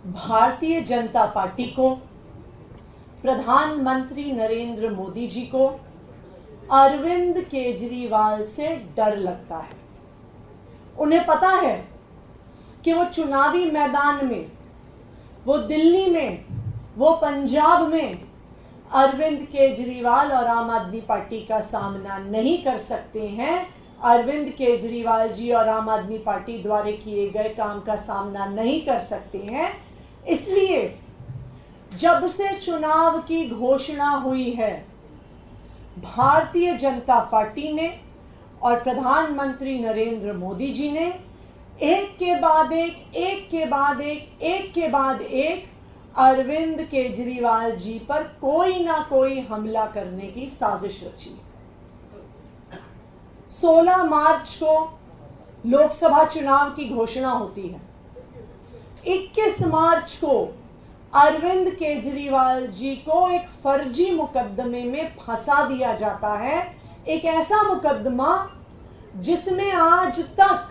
Bharatiya Janata party को, प्रधानमंत्री नरेंद्र मोदी जी को अरविंद केजरीवाल से डर लगता है। उन्हें पता है कि वो चुनावी मैदान में, वो दिल्ली में, वो पंजाब में अरविंद केजरीवाल और आम आदमी पार्टी का सामना नहीं कर सकते हैं। अरविंद केजरीवाल जी और आम आदमी पार्टी द्वारा किए गए काम का सामना नहीं कर सकते हैं। इसलिए जब से चुनाव की घोषणा हुई है, भारतीय जनता पार्टी ने और प्रधानमंत्री नरेंद्र मोदी जी ने एक के बाद एक अरविंद केजरीवाल जी पर कोई ना कोई हमला करने की साजिश रची। 16 मार्च को लोकसभा चुनाव की घोषणा होती है। 21 मार्च को अरविंद केजरीवाल जी को एक फर्जी मुकदमे में फंसा दिया जाता है। एक ऐसा मुकदमा जिसमें आज तक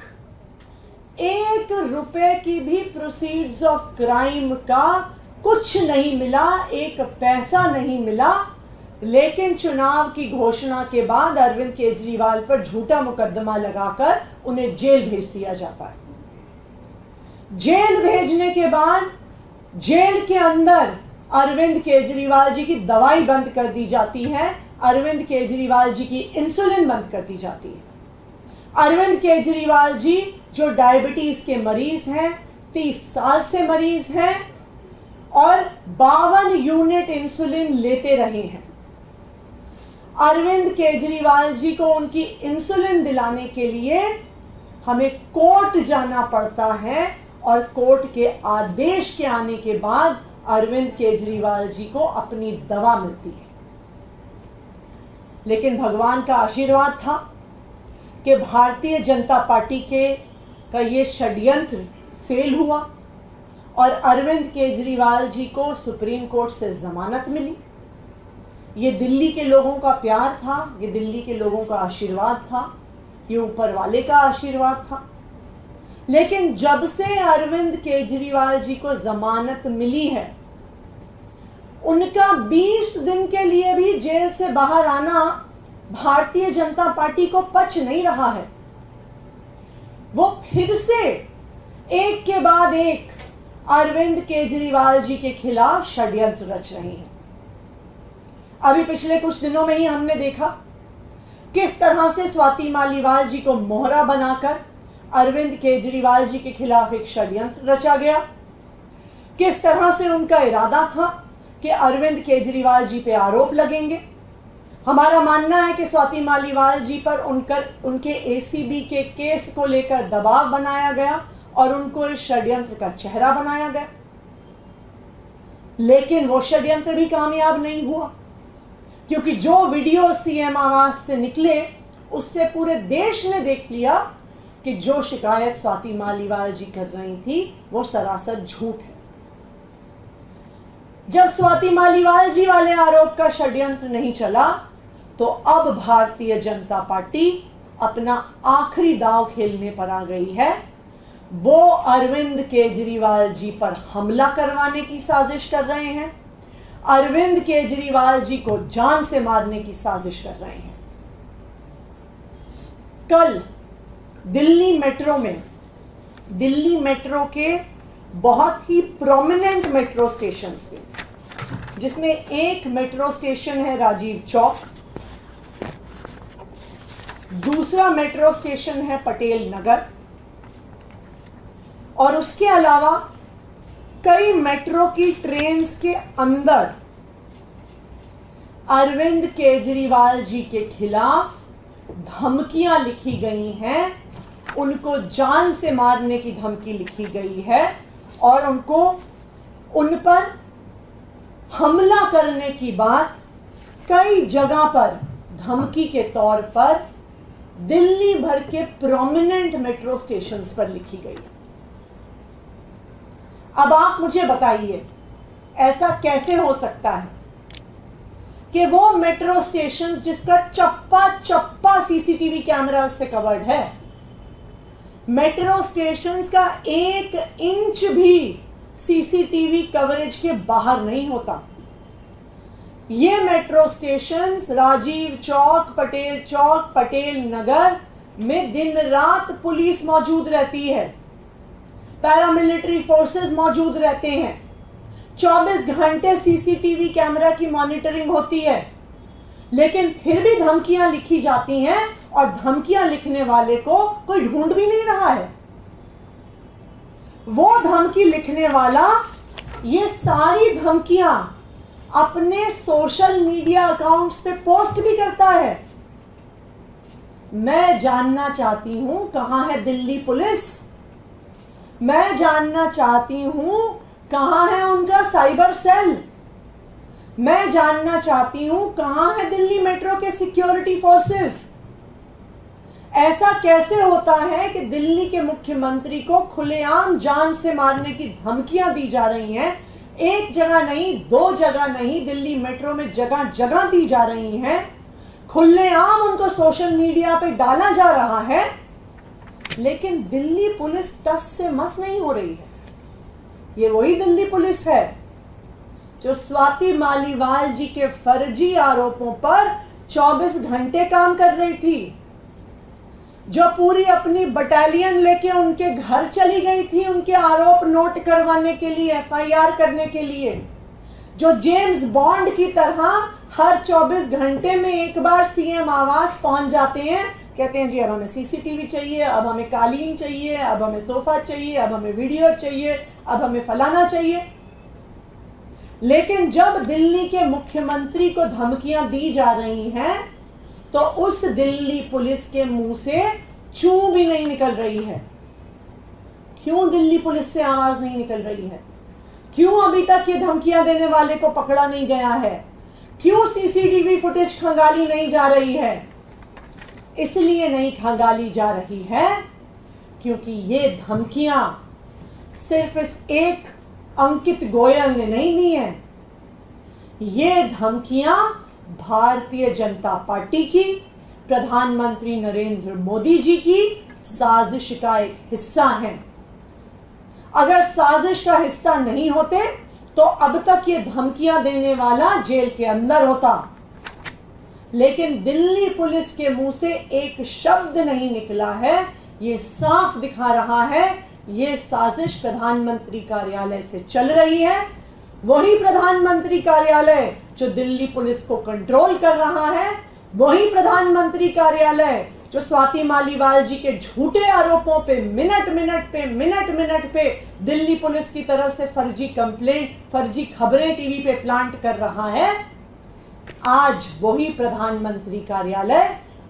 1 रुपए की भी प्रोसीड्स ऑफ क्राइम का कुछ नहीं मिला, 1 पैसा नहीं मिला। लेकिन चुनाव की घोषणा के बाद अरविंद केजरीवाल पर झूठा मुकदमा लगाकर उन्हें जेल भेज दिया जाता है। जेल भेजने के बाद जेल के अंदर अरविंद केजरीवाल जी की दवाई बंद कर दी जाती है, अरविंद केजरीवाल जी की इंसुलिन बंद कर दी जाती है। अरविंद केजरीवाल जी जो डायबिटीज के मरीज हैं, 30 साल से मरीज हैं और 52 यूनिट इंसुलिन लेते रहे हैं। अरविंद केजरीवाल जी को उनकी इंसुलिन दिलाने के लिए हमें कोर्ट जाना पड़ता है और कोर्ट के आदेश के आने के बाद अरविंद केजरीवाल जी को अपनी दवा मिलती है। लेकिन भगवान का आशीर्वाद था कि भारतीय जनता पार्टी का ये षड्यंत्र फेल हुआ और अरविंद केजरीवाल जी को सुप्रीम कोर्ट से जमानत मिली। ये दिल्ली के लोगों का प्यार था, ये दिल्ली के लोगों का आशीर्वाद था, ये ऊपर वाले का आशीर्वाद था। लेकिन जब से अरविंद केजरीवाल जी को जमानत मिली है, उनका 20 दिन के लिए भी जेल से बाहर आना भारतीय जनता पार्टी को पच नहीं रहा है। वो फिर से एक के बाद एक अरविंद केजरीवाल जी के खिलाफ षड्यंत्र रच रहे हैं। अभी पिछले कुछ दिनों में ही हमने देखा किस तरह से स्वाति मालीवाल जी को मोहरा बनाकर अरविंद केजरीवाल जी के खिलाफ एक षड्यंत्र रचा गया। किस तरह से उनका इरादा था कि अरविंद केजरीवाल जी पे आरोप लगेंगे। हमारा मानना है कि स्वाति मालीवाल जी पर उनके एसीबी के केस को लेकर दबाव बनाया गया और उनको इस षड्यंत्र का चेहरा बनाया गया। लेकिन वो षड्यंत्र भी कामयाब नहीं हुआ, क्योंकि जो वीडियो सीएम आवास से निकले उससे पूरे देश ने देख लिया कि जो शिकायत स्वाति मालीवाल जी कर रही थी वो सरासर झूठ है। जब स्वाति मालीवाल जी वाले आरोप का षड्यंत्र नहीं चला तो अब भारतीय जनता पार्टी अपना आखिरी दांव खेलने पर आ गई है। वो अरविंद केजरीवाल जी पर हमला करवाने की साजिश कर रहे हैं, अरविंद केजरीवाल जी को जान से मारने की साजिश कर रहे हैं। कल दिल्ली मेट्रो के बहुत ही प्रोमिनेंट मेट्रो स्टेशंस पे, जिसमें एक मेट्रो स्टेशन है राजीव चौक, दूसरा मेट्रो स्टेशन है पटेल नगर और उसके अलावा कई मेट्रो की ट्रेन्स के अंदर अरविंद केजरीवाल जी के खिलाफ धमकियां लिखी गई हैं। उनको जान से मारने की धमकी लिखी गई है और उन पर हमला करने की बात कई जगह पर धमकी के तौर पर दिल्ली भर के प्रोमिनेंट मेट्रो स्टेशंस पर लिखी गई। अब आप मुझे बताइए, ऐसा कैसे हो सकता है कि वो मेट्रो स्टेशन जिसका चप्पा चप्पा सीसीटीवी कैमरा से कवर्ड है, मेट्रो स्टेशंस का 1 इंच भी सीसीटीवी कवरेज के बाहर नहीं होता। ये मेट्रो स्टेशंस राजीव चौक, पटेल चौक, पटेल नगर में दिन रात पुलिस मौजूद रहती है, पैरामिलिट्री फोर्सेस मौजूद रहते हैं, 24 घंटे सीसीटीवी कैमरा की मॉनिटरिंग होती है। लेकिन फिर भी धमकियां लिखी जाती हैं और धमकियां लिखने वाले को कोई ढूंढ भी नहीं रहा है। वो धमकी लिखने वाला ये सारी धमकियां अपने सोशल मीडिया अकाउंट्स पे पोस्ट भी करता है। मैं जानना चाहती हूं कहां है दिल्ली पुलिस, मैं जानना चाहती हूं कहां है उनका साइबर सेल, मैं जानना चाहती हूं कहां है दिल्ली मेट्रो के सिक्योरिटी फोर्सेस। ऐसा कैसे होता है कि दिल्ली के मुख्यमंत्री को खुलेआम जान से मारने की धमकियां दी जा रही हैं? एक जगह नहीं, 2 जगह नहीं, दिल्ली मेट्रो में जगह जगह दी जा रही हैं। खुलेआम उनको सोशल मीडिया पे डाला जा रहा है, लेकिन दिल्ली पुलिस टस से मस नहीं हो रही है। ये वही दिल्ली पुलिस है जो स्वाति मालीवाल जी के फर्जी आरोपों पर 24 घंटे काम कर रही थी, जो पूरी अपनी बटालियन लेके उनके घर चली गई थी उनके आरोप नोट करवाने के लिए, एफआईआर करने के लिए, जो जेम्स बॉन्ड की तरह हर 24 घंटे में एक बार सीएम आवास पहुंच जाते हैं, कहते हैं जी अब हमें सीसीटीवी चाहिए, अब हमें कालीन चाहिए, अब हमें सोफा चाहिए, अब हमें वीडियो चाहिए, अब हमें फलाना चाहिए। लेकिन जब दिल्ली के मुख्यमंत्री को धमकियां दी जा रही हैं तो उस दिल्ली पुलिस के मुंह से चू भी नहीं निकल रही है। क्यों दिल्ली पुलिस से आवाज नहीं निकल रही है? क्यों अभी तक ये धमकियां देने वाले को पकड़ा नहीं गया है? क्यों सीसीटीवी फुटेज खंगाली नहीं जा रही है? इसलिए नहीं खंगाली जा रही है क्योंकि ये धमकियां सिर्फ इस एक अंकित गोयल ने नहीं दी है। ये धमकियां भारतीय जनता पार्टी की, प्रधानमंत्री नरेंद्र मोदी जी की साजिश का एक हिस्सा है। अगर साजिश का हिस्सा नहीं होते तो अब तक ये धमकियां देने वाला जेल के अंदर होता। लेकिन दिल्ली पुलिस के मुंह से एक शब्द नहीं निकला है। ये साफ दिखा रहा है ये साजिश प्रधानमंत्री कार्यालय से चल रही है। वही प्रधानमंत्री कार्यालय जो दिल्ली पुलिस को कंट्रोल कर रहा है, वही प्रधानमंत्री कार्यालय जो स्वाति मालीवाल जी के झूठे आरोपों पे मिनट मिनट पे दिल्ली पुलिस की तरफ से फर्जी कंप्लेंट, फर्जी खबरें टीवी पे प्लांट कर रहा है। आज वही प्रधानमंत्री कार्यालय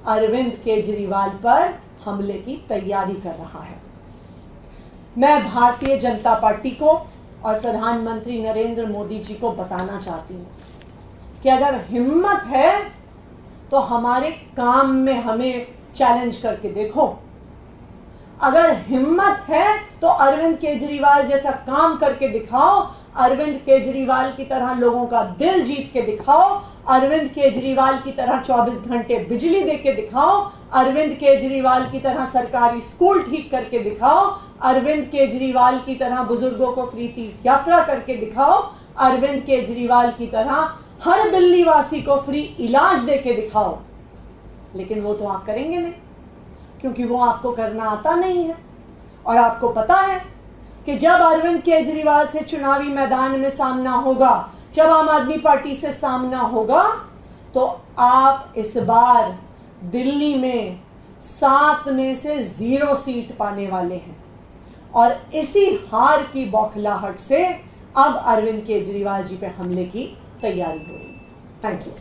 अरविंद केजरीवाल पर हमले की तैयारी कर रहा है। मैं भारतीय जनता पार्टी को और प्रधानमंत्री नरेंद्र मोदी जी को बताना चाहती हूँ कि अगर हिम्मत है तो हमारे काम में हमें चैलेंज करके देखो। अगर हिम्मत है तो अरविंद केजरीवाल जैसा काम करके दिखाओ, अरविंद केजरीवाल की तरह लोगों का दिल जीत के दिखाओ, अरविंद केजरीवाल की तरह 24 घंटे बिजली दे के दिखाओ, अरविंद केजरीवाल की तरह सरकारी स्कूल ठीक करके दिखाओ, अरविंद केजरीवाल की तरह बुजुर्गों को फ्री तीर्थ यात्रा करके दिखाओ, अरविंद केजरीवाल की तरह हर दिल्ली वासी को फ्री इलाज दे के दिखाओ। लेकिन वो तो आप करेंगे नहीं, क्योंकि वो आपको करना आता नहीं है। और आपको पता है कि जब अरविंद केजरीवाल से चुनावी मैदान में सामना होगा, जब आम आदमी पार्टी से सामना होगा, तो आप इस बार दिल्ली में 7 में से 0 सीट पाने वाले हैं। और इसी हार की बौखलाहट से अब अरविंद केजरीवाल जी पे हमले की तैयारी हो रही है। Thank you.